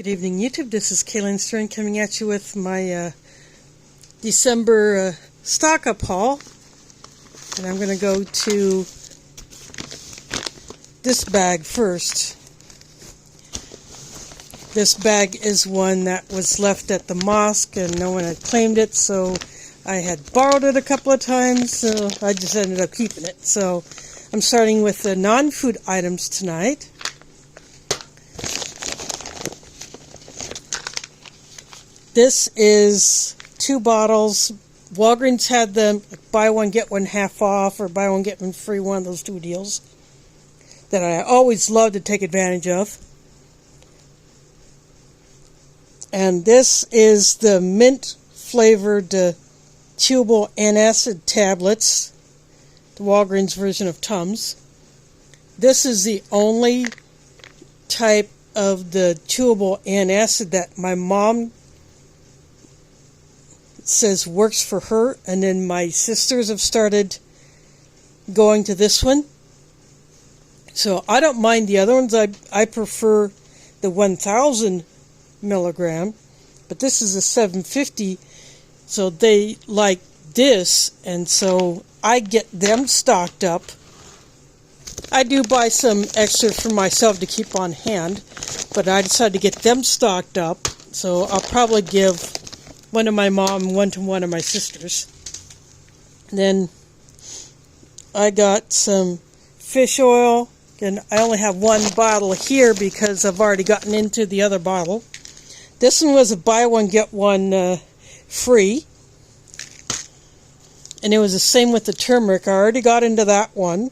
Good evening, YouTube. This is Kaylin Stern coming at you with my December stock-up haul. And I'm going to go to this bag first. This bag is one that was left at the mosque and no one had claimed it, so I had borrowed it a couple of times, so I just ended up keeping it. So I'm starting with the non-food items tonight. This is 2 bottles. Walgreens had them buy one, get one half off, or buy one, get one free, one of those 2 deals that I always love to take advantage of. And this is the mint flavored chewable antacid tablets, the Walgreens version of Tums. This is the only type of the chewable antacid that my mom says works for her, and then my sisters have started going to this one. So I don't mind the other ones. I prefer the 1000 milligram, but this is a 750, so they like this, and so I get them stocked up. I do buy some extra for myself to keep on hand, but I decided to get them stocked up, so I'll probably give one to my mom and one to one of my sisters. Then I got some fish oil, and I only have 1 bottle here because I've already gotten into the other bottle. This one was a buy one get one free, and it was the same with the turmeric. I already got into that one.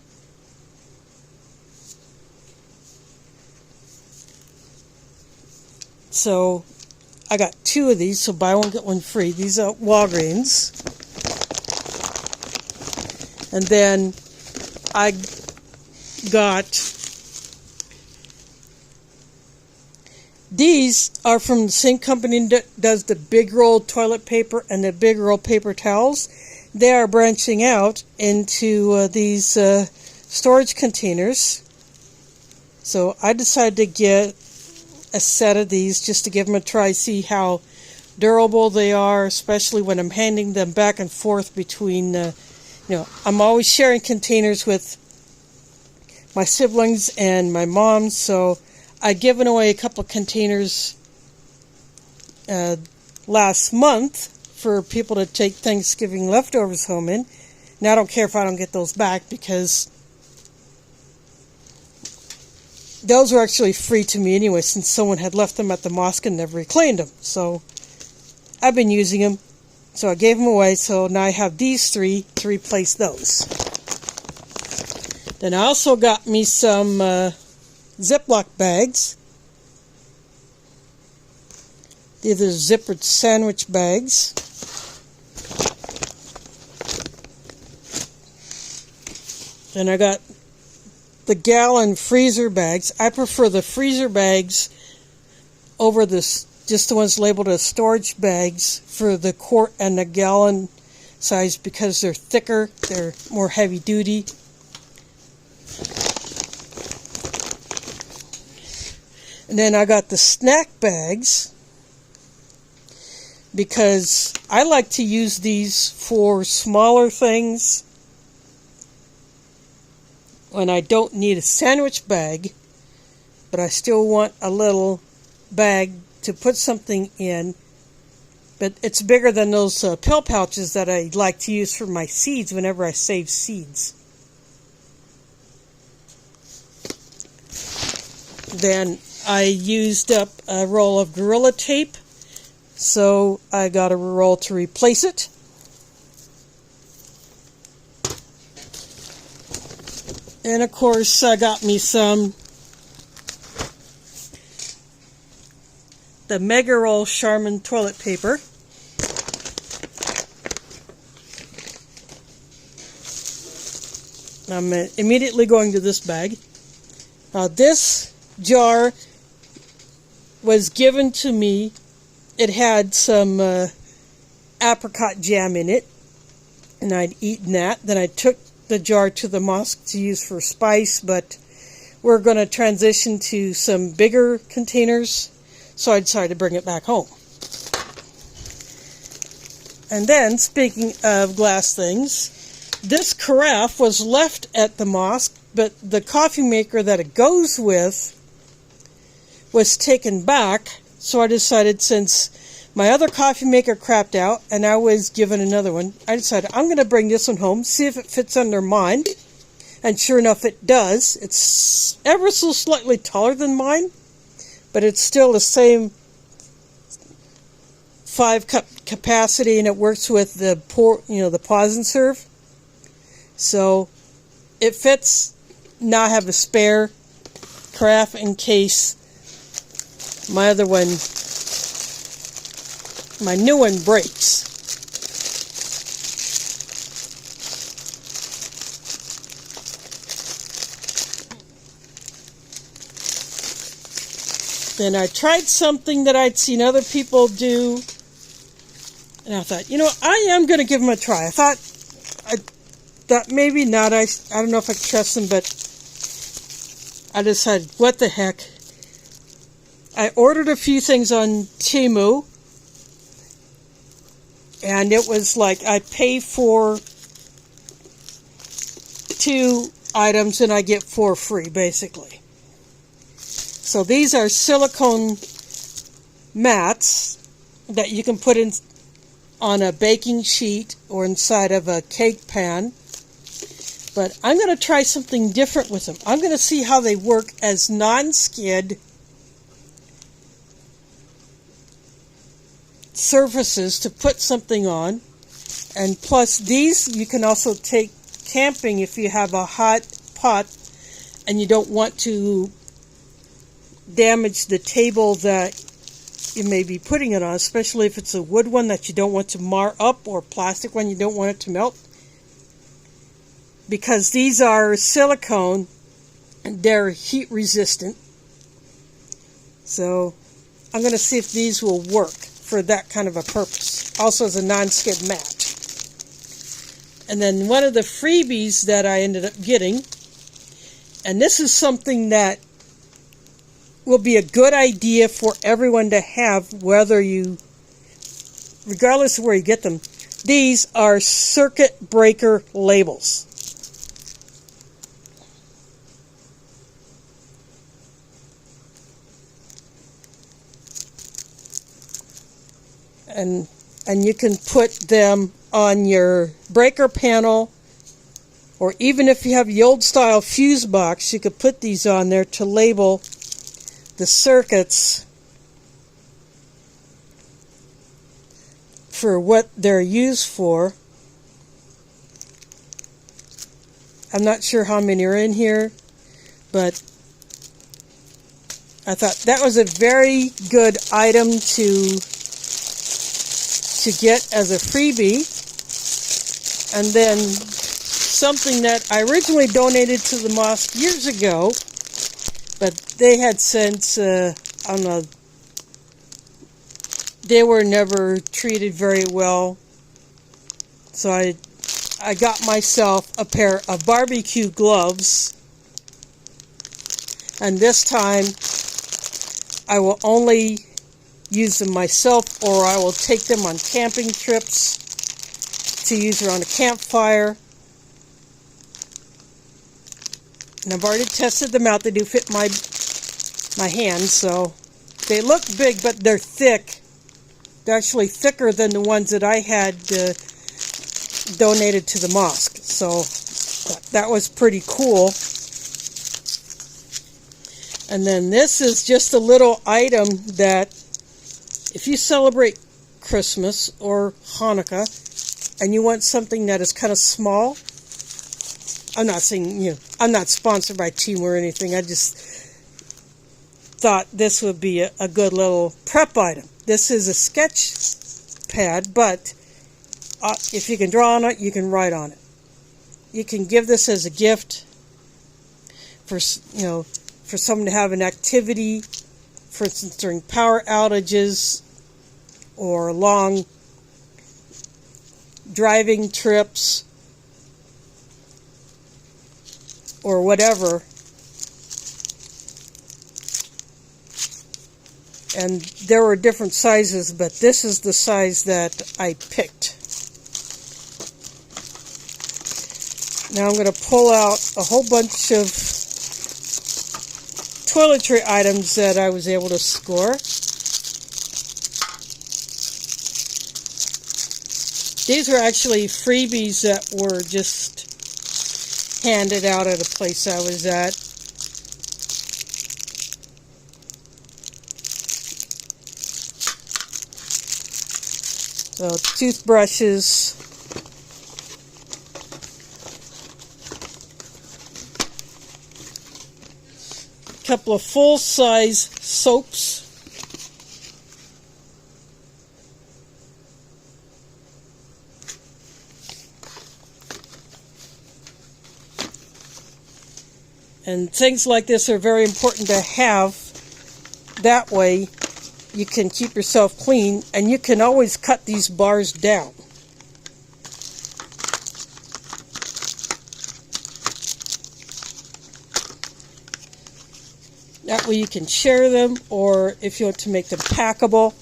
So I got 2 of these, so buy one get one free. These are Walgreens. And then I got, these are from the same company that does the big roll toilet paper and the big roll paper towels. They are branching out into these storage containers. So I decided to get a set of these just to give them a try, see how durable they are, especially when I'm handing them back and forth between, I'm always sharing containers with my siblings and my mom, so I'd given away a couple of containers last month for people to take Thanksgiving leftovers home in. Now I don't care if I don't get those back, because those were actually free to me anyway, since someone had left them at the mosque and never reclaimed them. So I've been using them, so I gave them away. So now I have these 3 to replace those. Then I also got me some Ziploc bags. These are zippered sandwich bags. Then I got the gallon freezer bags. I prefer the freezer bags over just the ones labeled as storage bags for the quart and the gallon size, because they're thicker, they're more heavy duty. And then I got the snack bags, because I like to use these for smaller things when I don't need a sandwich bag, but I still want a little bag to put something in. But it's bigger than those pill pouches that I like to use for my seeds whenever I save seeds. Then I used up a roll of Gorilla Tape, so I got a roll to replace it. And of course I got me the Mega Roll Charmin toilet paper. I'm immediately going to this bag. This jar was given to me. It had some apricot jam in it, and I'd eaten that. Then I took the jar to the mosque to use for spice, but we're going to transition to some bigger containers, So I decided to bring it back home. And then, speaking of glass things, this carafe was left at the mosque, but the coffee maker that it goes with was taken back. So I decided, since my other coffee maker crapped out and I was given another one, I decided I'm going to bring this one home, see if it fits under mine. And sure enough, it does. It's ever so slightly taller than mine, but it's still the same 5-cup capacity, and it works with the the pause and serve. So it fits. Now I have a spare carafe in case my other one, my new one, breaks. Then I tried something that I'd seen other people do, and I thought, I am going to give them a try. I thought maybe not. I don't know if I could trust them, but I decided, what the heck. I ordered a few things on Temu, and it was like I pay for 2 items and I get 4 free, basically. So these are silicone mats that you can put in on a baking sheet or inside of a cake pan. But I'm going to try something different with them. I'm going to see how they work as non-skid surfaces to put something on. And plus, these you can also take camping if you have a hot pot and you don't want to damage the table that you may be putting it on, especially if it's a wood one that you don't want to mar up, or plastic one you don't want it to melt. Because these are silicone, and they're heat resistant. So I'm going to see if these will work for that kind of a purpose. Also as a non-skid mat. And then one of the freebies that I ended up getting, and this is something that will be a good idea for everyone to have, regardless of where you get them. These are circuit breaker labels. And you can put them on your breaker panel, or even if you have the old style fuse box, you could put these on there to label the circuits for what they're used for. I'm not sure how many are in here, but I thought that was a very good item to get as a freebie. And then something that I originally donated to the mosque years ago, but they had since, I don't know, they were never treated very well. So I got myself a pair of barbecue gloves. And this time, I will only use them myself, or I will take them on camping trips to use around a campfire. And I've already tested them out. They do fit my hands, so they look big, but they're thick. They're actually thicker than the ones that I had donated to the mosque. So that was pretty cool. And then this is just a little item that if you celebrate Christmas or Hanukkah and you want something that is kind of small, I'm not saying, I'm not sponsored by Team or anything. I just thought this would be a good little prep item. This is a sketch pad, but if you can draw on it, you can write on it. You can give this as a gift for someone to have an activity, for instance, during power outages or long driving trips or whatever. And there were different sizes, but this is the size that I picked. Now I'm going to pull out a whole bunch of toiletry items that I was able to score. These were actually freebies that were just handed out at a place I was at. So toothbrushes, a couple of full-size soaps, and things like this are very important to have. That way you can keep yourself clean, and you can always cut these bars down. That way you can share them, or if you want to make them packable.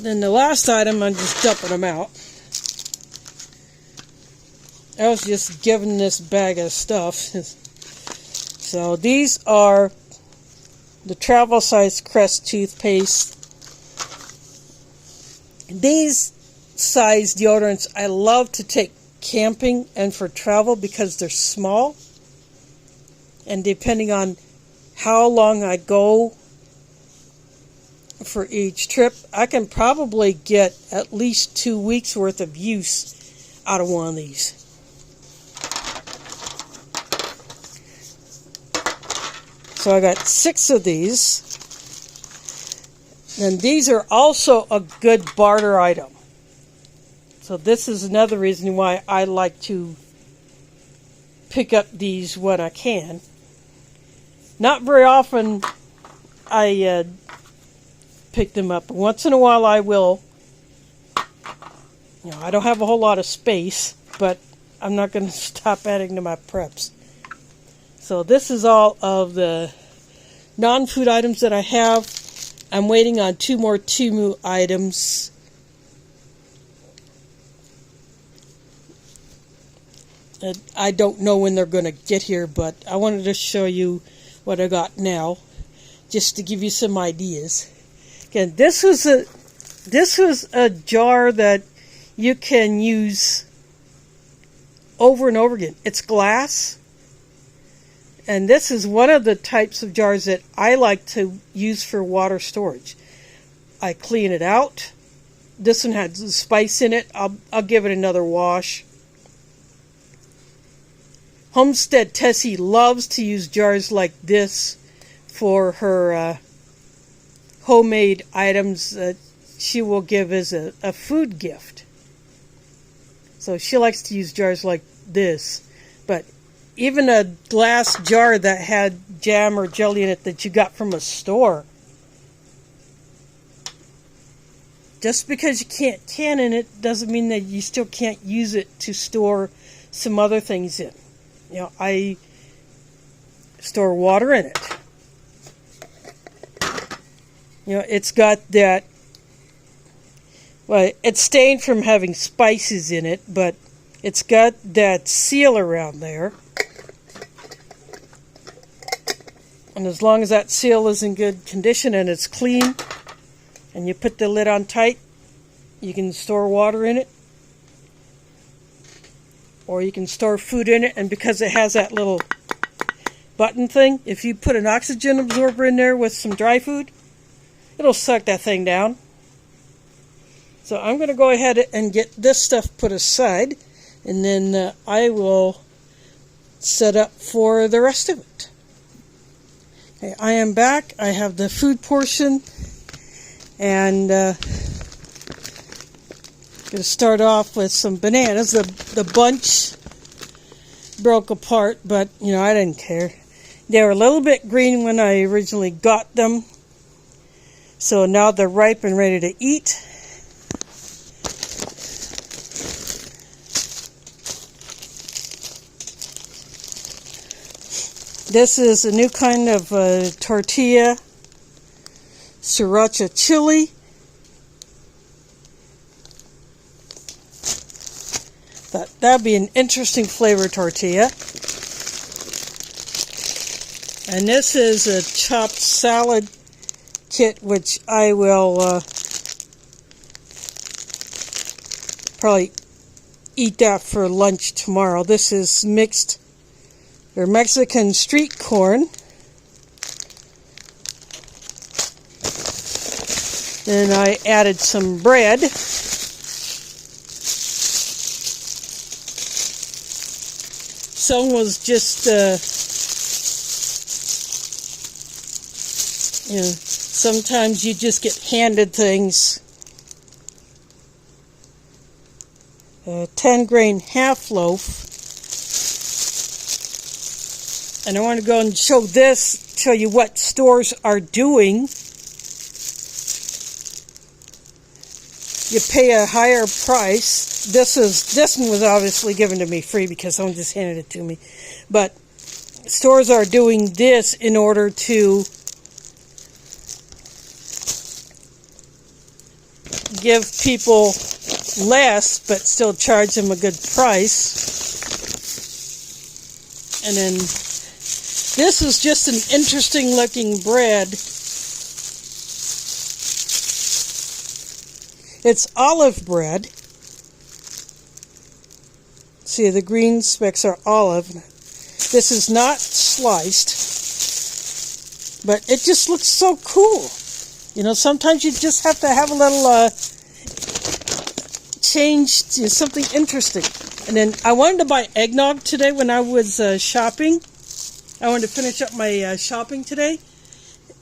Then the last item, I'm just dumping them out. I was just given this bag of stuff. So these are the travel size Crest toothpaste. These size deodorants I love to take camping and for travel because they're small. And depending on how long I go for each trip, I can probably get at least 2 weeks worth of use out of one of these. So I got 6 of these. And these are also a good barter item. So this is another reason why I like to pick up these when I can. Not very often I pick them up. Once in a while I will. You know, I don't have a whole lot of space, but I'm not going to stop adding to my preps. So this is all of the non-food items that I have. I'm waiting on 2 more Temu items. I don't know when they're going to get here, but I wanted to show you what I got now, just to give you some ideas. Again, this was a jar that you can use over and over again. It's glass, and this is one of the types of jars that I like to use for water storage. I clean it out. This one has spice in it. I'll give it another wash. Homestead Tessie loves to use jars like this for her homemade items that she will give as a food gift. So she likes to use jars like this. But even a glass jar that had jam or jelly in it that you got from a store, just because you can't can in it doesn't mean that you still can't use it to store some other things in. You know, I store water in it. You know, it's got that, well, it's stained from having spices in it, but it's got that seal around there. And as long as that seal is in good condition and it's clean, and you put the lid on tight, you can store water in it. Or you can store food in it, and because it has that little button thing, if you put an oxygen absorber in there with some dry food, it'll suck that thing down. So I'm going to go ahead and get this stuff put aside, and then I will set up for the rest of it. Okay, I am back. I have the food portion, and going to start off with some bananas. The bunch broke apart, but you know, I didn't care. They were a little bit green when I originally got them, so now they're ripe and ready to eat. This is a new kind of tortilla, sriracha chili. That'd be an interesting flavor tortilla. And this is a chopped salad kit, which I will probably eat that for lunch tomorrow. This is mixed or Mexican street corn. Then I added some bread. Some was just, sometimes you just get handed things. 10 grain half loaf. And I want to go and show you what stores are doing. You pay a higher price. This one was obviously given to me free because someone just handed it to me. But stores are doing this in order to give people less but still charge them a good price. And then this is just an interesting looking bread. It's olive bread. See, the green specks are olive. This is not sliced, but it just looks so cool. Sometimes you just have to have a little change to something interesting. And then I wanted to buy eggnog today when I was shopping. I wanted to finish up my shopping today.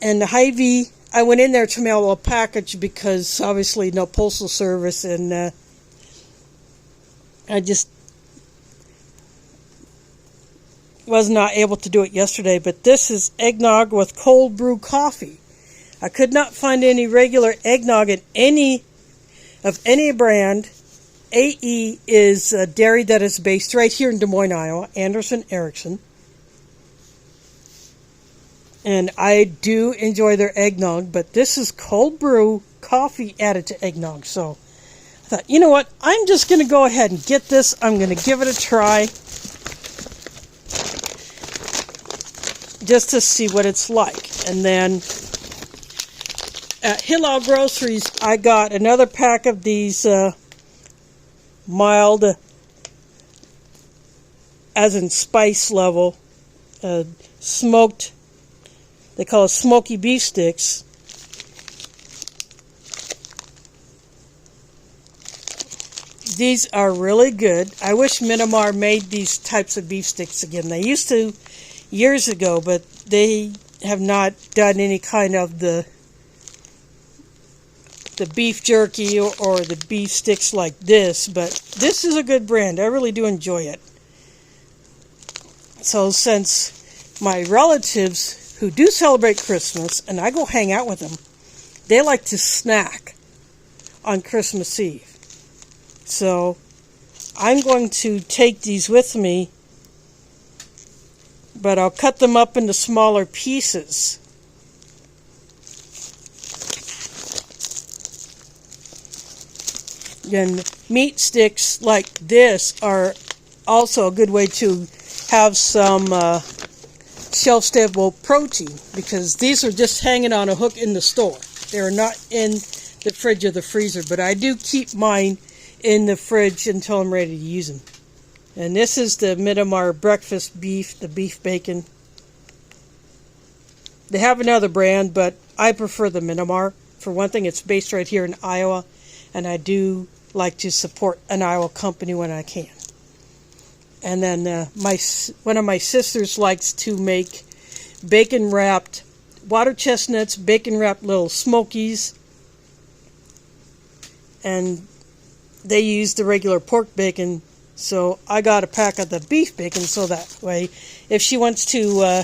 And the Hy-Vee, I went in there to mail a package because obviously no postal service, and I just was not able to do it yesterday. But this is eggnog with cold brew coffee. I could not find any regular eggnog in any brand. AE is a dairy that is based right here in Des Moines, Iowa, Anderson Erickson. And I do enjoy their eggnog, but this is cold brew coffee added to eggnog. So I thought, you know what? I'm just going to go ahead and get this. I'm going to give it a try just to see what it's like. And then at Hillel Groceries, I got another pack of these mild, as in spice level, smoked. They call it smoky beef sticks. These are really good. I wish Minimar made these types of beef sticks again. They used to years ago, but they have not done any kind of the beef jerky or the beef sticks like this. But this is a good brand. I really do enjoy it. So since my relatives who do celebrate Christmas, and I go hang out with them, they like to snack on Christmas Eve. So I'm going to take these with me, but I'll cut them up into smaller pieces. And meat sticks like this are also a good way to have some shelf-stable protein, because these are just hanging on a hook in the store. They're not in the fridge or the freezer, but I do keep mine in the fridge until I'm ready to use them. And this is the Minimar breakfast beef, the beef bacon. They have another brand, but I prefer the Minimar. For one thing, it's based right here in Iowa, and I do like to support an Iowa company when I can. And then one of my sisters likes to make bacon-wrapped water chestnuts, bacon-wrapped little smokies, and they use the regular pork bacon. So I got a pack of the beef bacon, so that way, if she wants to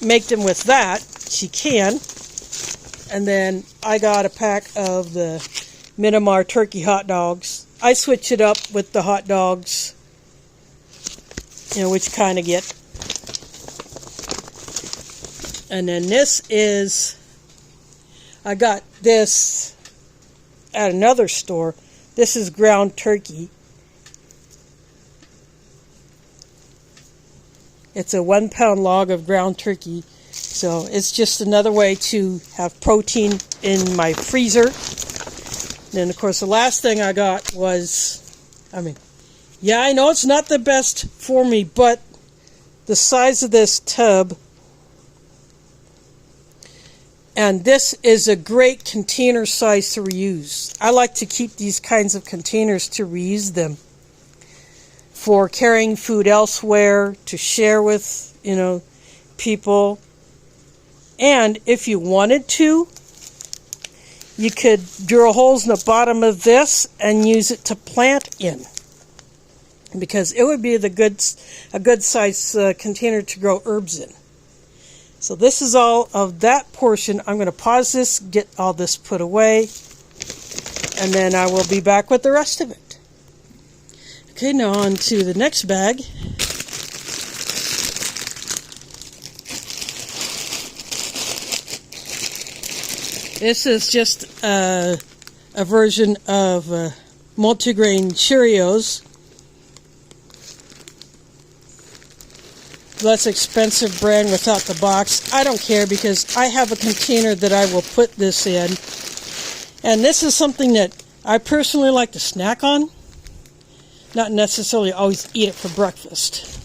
make them with that, she can. And then I got a pack of the Minimar turkey hot dogs. I switch it up with the hot dogs, which kind of get And then this is, I got this at another store. This is ground turkey. It's a 1 pound log of ground turkey. So it's just another way to have protein in my freezer. And then of course the last thing I got was, yeah, I know it's not the best for me, but the size of this tub, and this is a great container size to reuse. I like to keep these kinds of containers to reuse them for carrying food elsewhere, to share with, people. And if you wanted to, you could drill holes in the bottom of this and use it to plant in, because it would be a good size container to grow herbs in. So this is all of that portion. I'm going to pause this, get all this put away, and then I will be back with the rest of it. Okay, now on to the next bag. This is just a version of multigrain Cheerios. Less expensive brand without the box. I don't care because I have a container that I will put this in. And this is something that I personally like to snack on. Not necessarily always eat it for breakfast.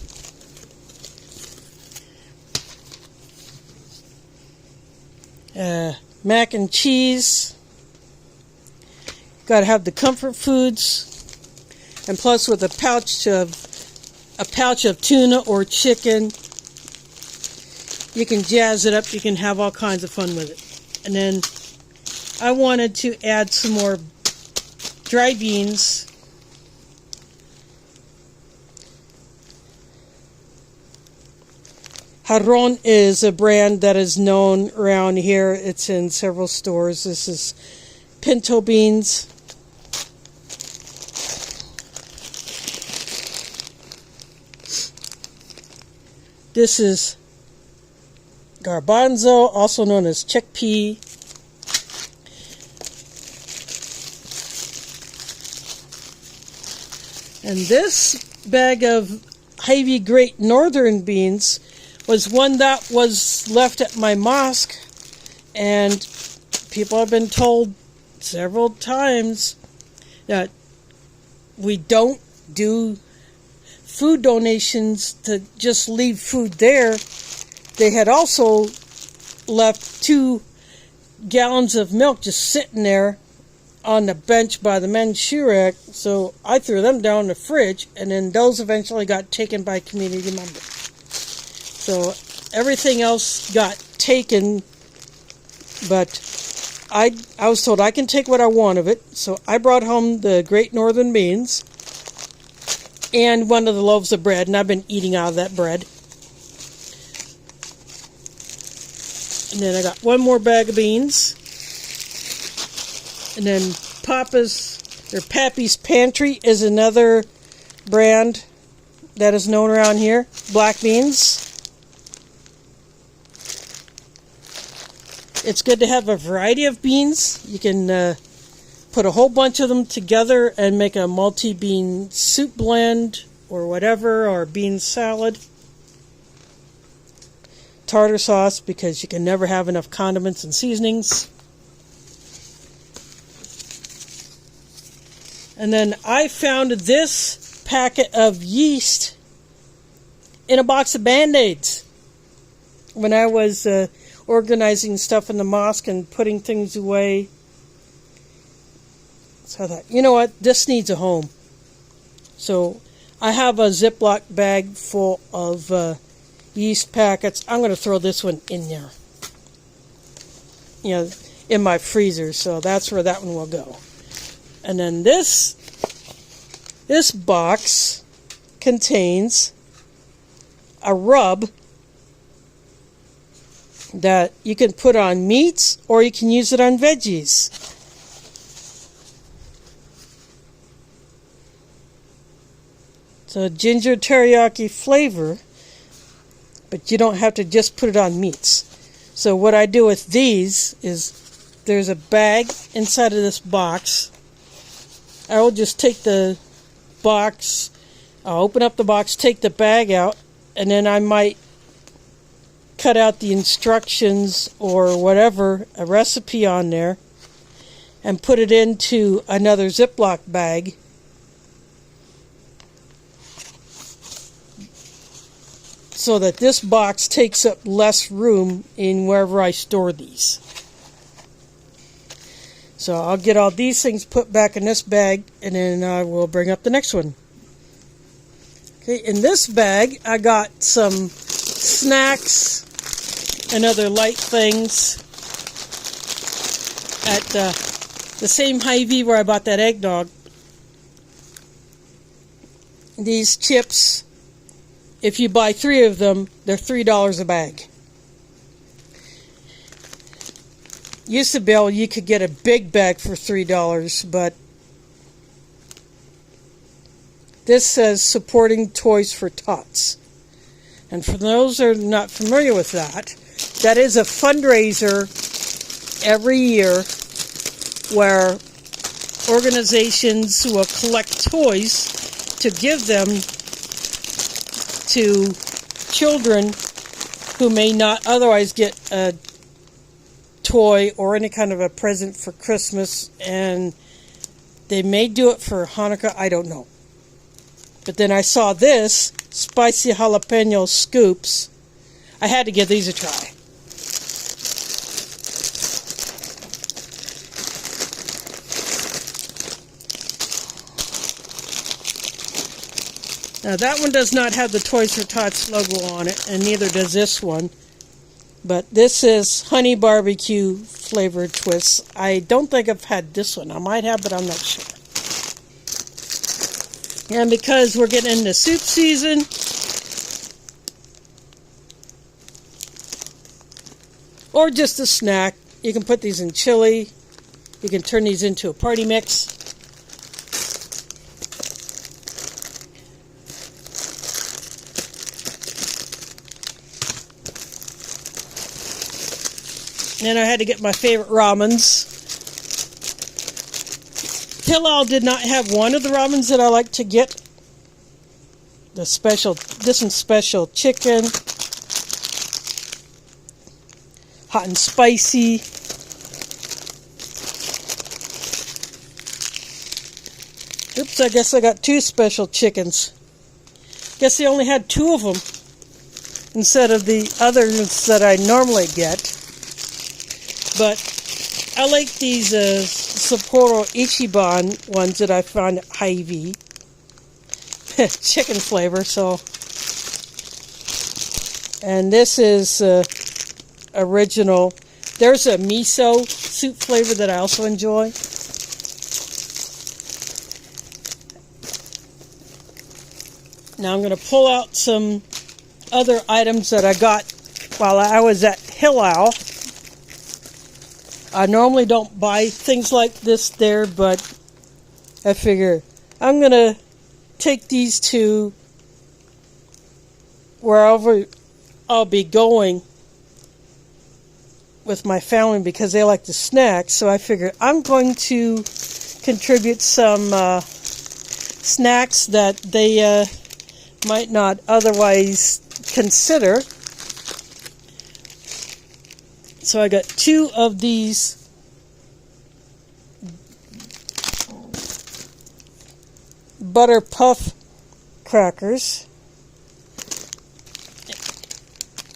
Mac and cheese. Got to have the comfort foods. And plus with a pouch of tuna or chicken, you can jazz it up. You can have all kinds of fun with it. And then I wanted to add some more dry beans. Jarron is a brand that is known around here. It's in several stores. This is pinto beans. This is garbanzo, also known as chickpea. And this bag of Hy-Vee Great Northern beans was one that was left at my mosque, and people have been told several times that we don't do food donations to just leave food there. They had also left 2 gallons of milk just sitting there on the bench by the men's shoe rack, so I threw them down in the fridge, and then those eventually got taken by a community member. So everything else got taken, but I was told I can take what I want of it, so I brought home the Great Northern beans and one of the loaves of bread, and I've been eating out of that bread. And then I got one more bag of beans. And then Pappy's Pantry is another brand that is known around here. Black beans. It's good to have a variety of beans. You can put a whole bunch of them together and make a multi-bean soup blend or whatever, or bean salad. Tartar sauce, because you can never have enough condiments and seasonings. And then I found this packet of yeast in a box of Band-Aids when I was organizing stuff in the mosque and putting things away. So I thought, you know what, this needs a home. So I have a Ziploc bag full of yeast packets. I'm going to throw this one in there, in my freezer. So that's where that one will go. And then this box contains a rub that you can put on meats, or you can use it on veggies. So ginger teriyaki flavor, but you don't have to just put it on meats. So what I do with these is there's a bag inside of this box. I will just take the box, I'll open up the box, take the bag out, and then I might cut out the instructions or whatever, a recipe on there, and put it into another Ziploc bag. So that this box takes up less room in wherever I store these. So I'll get all these things put back in this bag, and then I will bring up the next one. Okay, in this bag I got some snacks and other light things at the same Hy-Vee where I bought that eggnog. These chips, if you buy 3 of them, they're $3 a bag. Used to be able, you could get a big bag for $3, but this says supporting Toys for Tots. And for those who are not familiar with that, that is a fundraiser every year where organizations will collect toys to give them to children who may not otherwise get a toy or any kind of a present for Christmas, and they may do it for Hanukkah, I don't know. But then I saw this, spicy jalapeno scoops. I had to give these a try. Now that one does not have the Toys for Tots logo on it, and neither does this one. But this is honey barbecue flavored twists. I don't think I've had this one. I might have, but I'm not sure. And because we're getting into soup season, or just a snack, you can put these in chili. You can turn these into a party mix. And I had to get my favorite ramens. Hillel did not have one of the ramens that I like to get. This one's special chicken. Hot and spicy. Oops, I guess I got 2 special chickens. Guess they only had 2 of them instead of the others that I normally get. But I like these Sapporo Ichiban ones that I found at Hy-Vee. Chicken flavor, so. And this is original. There's a miso soup flavor that I also enjoy. Now I'm going to pull out some other items that I got while I was at Hillel. I normally don't buy things like this there, but I figure I'm going to take these to wherever I'll be going with my family because they like the snacks. So I figure I'm going to contribute some snacks that they might not otherwise consider. So I got 2 of these butter puff crackers,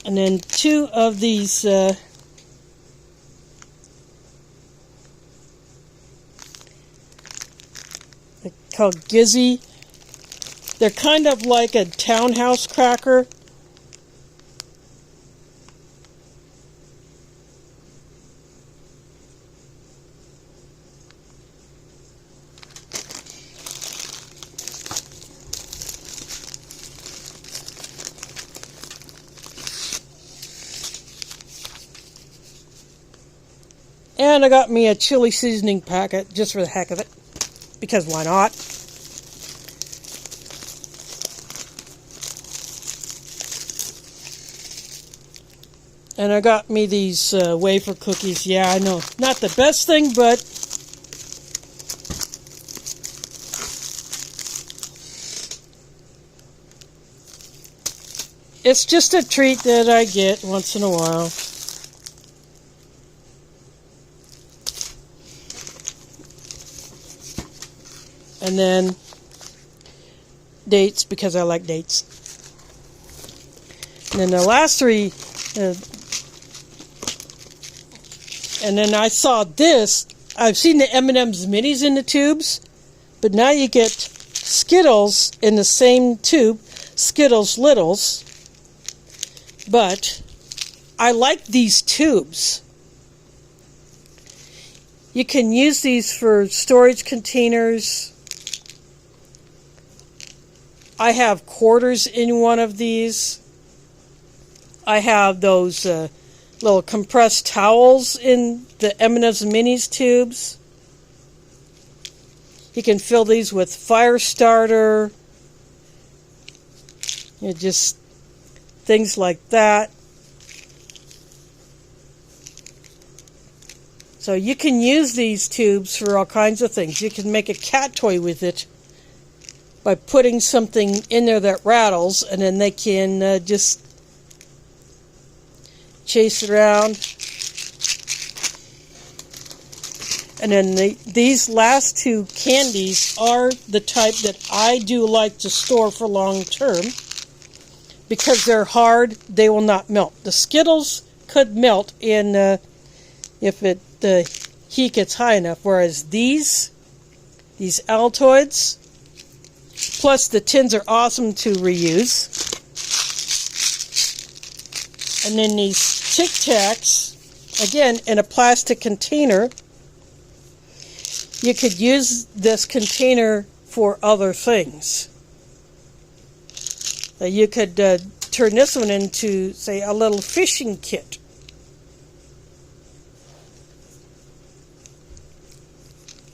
and then 2 of these they're called Gizzy. They're kind of like a townhouse cracker. And I got me a chili seasoning packet just for the heck of it, because why not? And I got me these wafer cookies. Yeah, I know. Not the best thing, but it's just a treat that I get once in a while. And then dates, because I like dates. And then the last three, and then I saw this. I've seen the M&M's minis in the tubes, but now you get Skittles in the same tube, Skittles Littles. But I like these tubes. You can use these for storage containers. I have quarters in one of these. I have those little compressed towels in the M&M's Minis tubes. You can fill these with fire starter. Just things like that. So you can use these tubes for all kinds of things. You can make a cat toy with it by putting something in there that rattles, and then they can just chase around. And then these last two candies are the type that I do like to store for long term, because they're hard, they will not melt. The Skittles could melt if the heat gets high enough, whereas these Altoids, plus the tins are awesome to reuse. And then these Tic Tacs, again, in a plastic container. You could use this container for other things. You could turn this one into, say, a little fishing kit.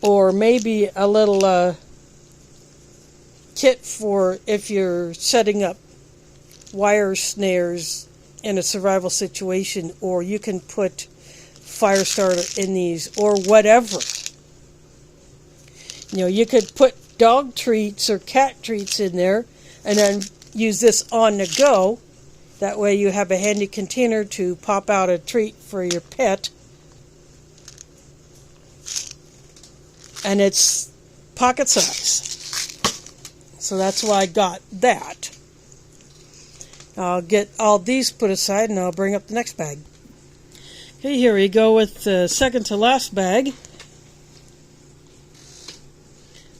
Or maybe a little kit for if you're setting up wire snares in a survival situation, or you can put fire starter in these, or whatever. You could put dog treats or cat treats in there, and then use this on the go. That way you have a handy container to pop out a treat for your pet. And it's pocket size. So that's why I got that. I'll get all these put aside and I'll bring up the next bag. Okay, here we go with the second to last bag.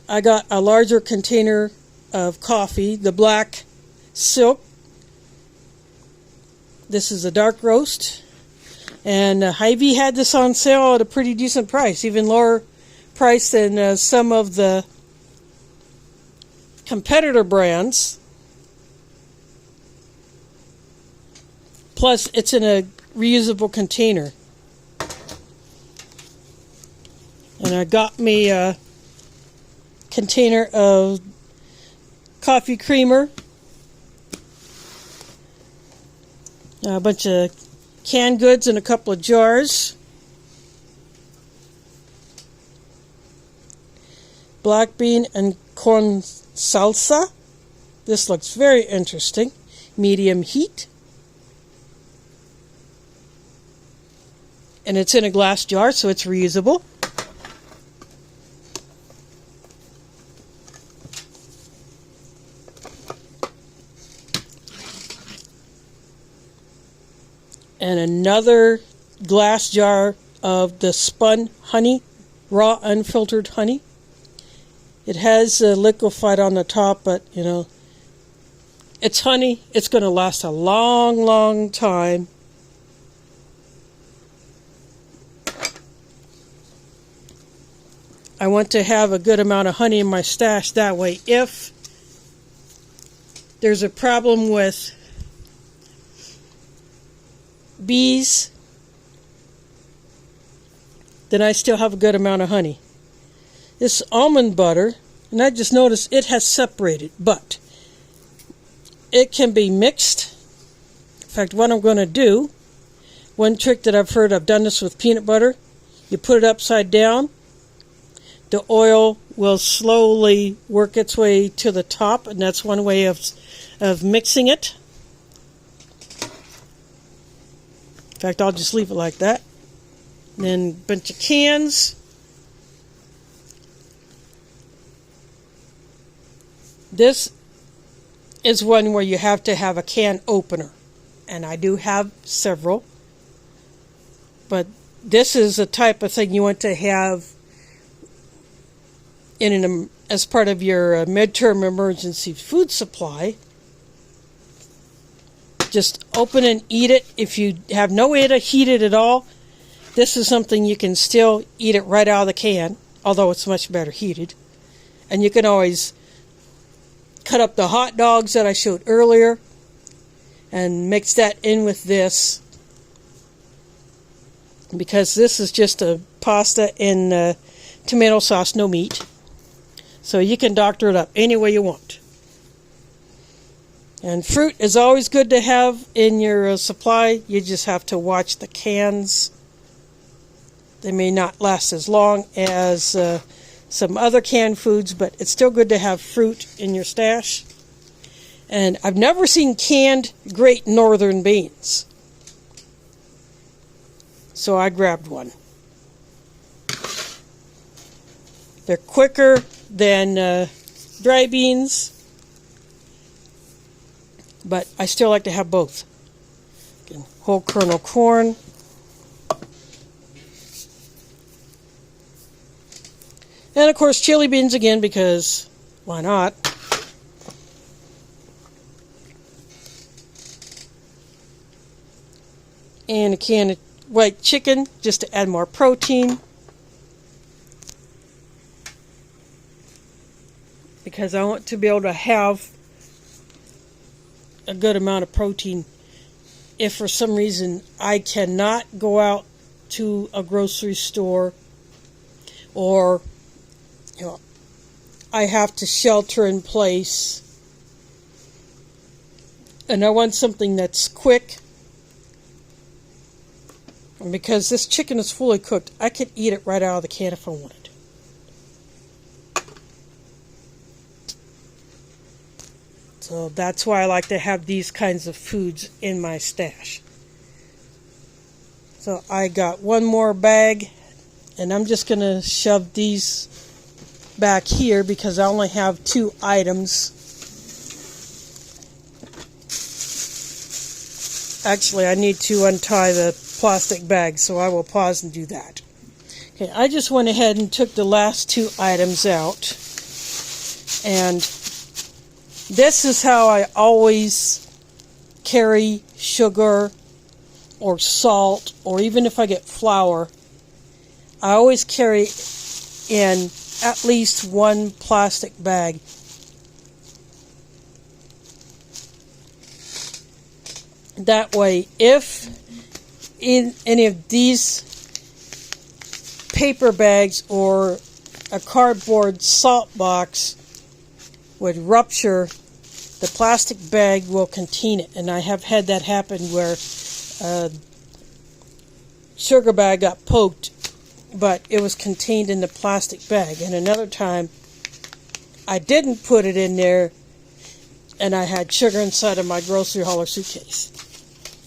I got a larger container of coffee, the black silk. This is a dark roast. And Hy-Vee had this on sale at a pretty decent price, even lower price than some of the competitor brands. Plus, it's in a reusable container. And I got me a container of coffee creamer, a bunch of canned goods in a couple of jars, black bean and corn salsa. This looks very interesting. Medium heat. And it's in a glass jar, so it's reusable. And another glass jar of the spun honey, raw unfiltered honey. It has liquefied on the top, but it's honey. It's going to last a long, long time. I want to have a good amount of honey in my stash. That way, if there's a problem with bees, then I still have a good amount of honey. This almond butter, and I just noticed it has separated, but it can be mixed. In fact, what I'm going to do, one trick that I've heard, I've done this with peanut butter. You put it upside down. The oil will slowly work its way to the top, and that's one way of mixing it. In fact, I'll just leave it like that. Then a bunch of cans. This is one where you have to have a can opener, and I do have several. But this is a type of thing you want to have as part of your midterm emergency food supply. Just open and eat it. If you have no way to heat it at all, this is something you can still eat it right out of the can, although it's much better heated. And you can always cut up the hot dogs that I showed earlier and mix that in with this, because this is just a pasta and tomato sauce, no meat. So you can doctor it up any way you want. And fruit is always good to have in your supply. You just have to watch the cans. They may not last as long as some other canned foods, but it's still good to have fruit in your stash. And I've never seen canned Great Northern beans, so I grabbed one. They're quicker than dry beans, but I still like to have both. Again, whole kernel corn. And of course chili beans again, because why not? And a can of white chicken just to add more protein, because I want to be able to have a good amount of protein if for some reason I cannot go out to a grocery store, or I have to shelter in place and I want something that's quick. And because this chicken is fully cooked, I could eat it right out of the can if I wanted. So that's why I like to have these kinds of foods in my stash. So I got one more bag, and I'm just going to shove these back here because I only have 2 items. Actually, I need to untie the plastic bag, so I will pause and do that. Okay, I just went ahead and took the last 2 items out, and this is how I always carry sugar or salt, or even if I get flour, I always carry in at least 1 plastic bag. That way, if in any of these paper bags or a cardboard salt box would rupture, the plastic bag will contain it. And I have had that happen where a sugar bag got poked, but it was contained in the plastic bag. And another time, I didn't put it in there, and I had sugar inside of my grocery hauler suitcase.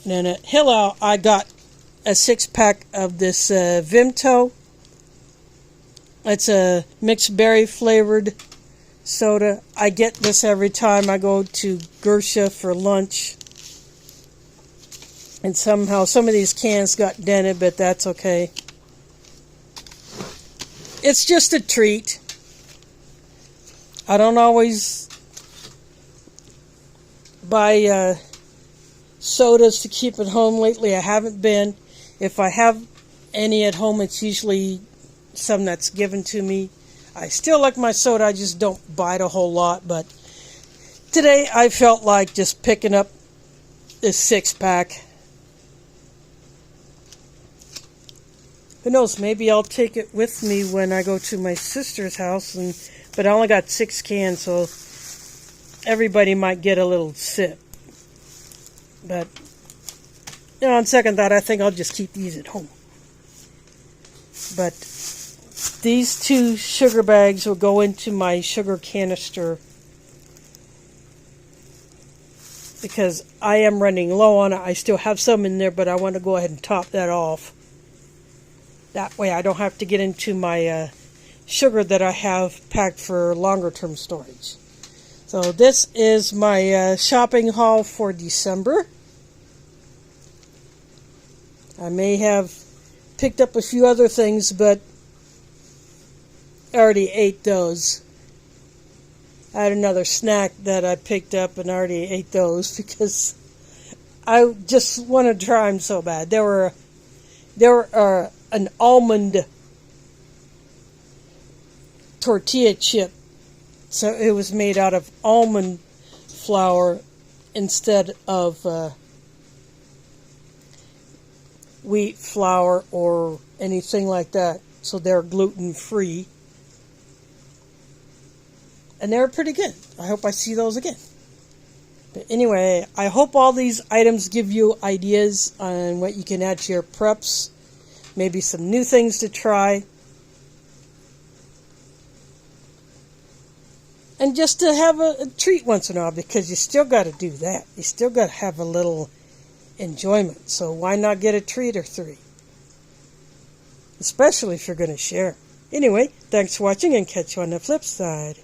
And then at Hillel, I got a 6-pack of this Vimto. It's a mixed berry flavored soda. I get this every time I go to Gersha for lunch. And somehow some of these cans got dented, but that's okay. It's just a treat. I don't always buy sodas to keep at home. Lately I haven't been. If I have any at home, it's usually some that's given to me. I still like my soda, I just don't buy it a whole lot. But today I felt like just picking up this 6-pack. Who knows, maybe I'll take it with me when I go to my sister's house. But I only got 6 cans, so everybody might get a little sip. But on second thought, I think I'll just keep these at home. But these 2 sugar bags will go into my sugar canister because I am running low on it. I still have some in there, but I want to go ahead and top that off. That way I don't have to get into my sugar that I have packed for longer term storage. So this is my shopping haul for December. I may have picked up a few other things, but I already ate those. I had another snack that I picked up and already ate those because I just want to try them so bad. There were an almond tortilla chip. So it was made out of almond flour instead of wheat flour or anything like that. So they're gluten-free. And they're pretty good. I hope I see those again. But anyway, I hope all these items give you ideas on what you can add to your preps. Maybe some new things to try. And just to have a treat once in a while, because you still got to do that. You still got to have a little enjoyment. So why not get a treat or 3? Especially if you're going to share. Anyway, thanks for watching and catch you on the flip side.